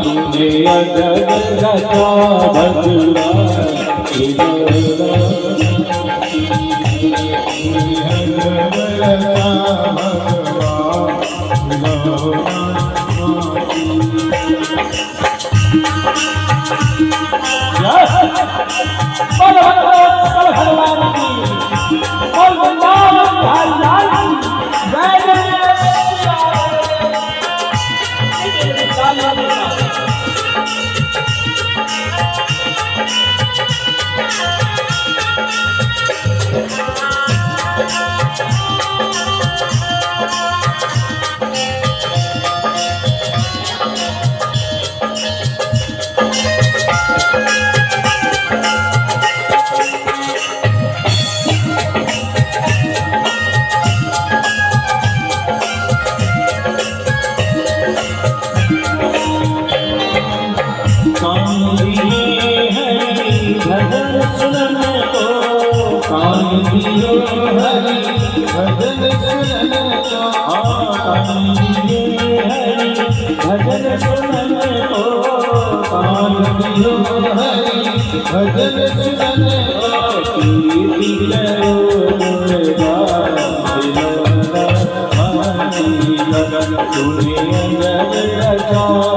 तूने अजब रचा भजन सुनन को कान दियो हरि भजन सुनन को कान दियो हरि भजन सुनन को कान दियो हरि भजन सुनन को कीर्ति करो लगन सुने अंगद रचा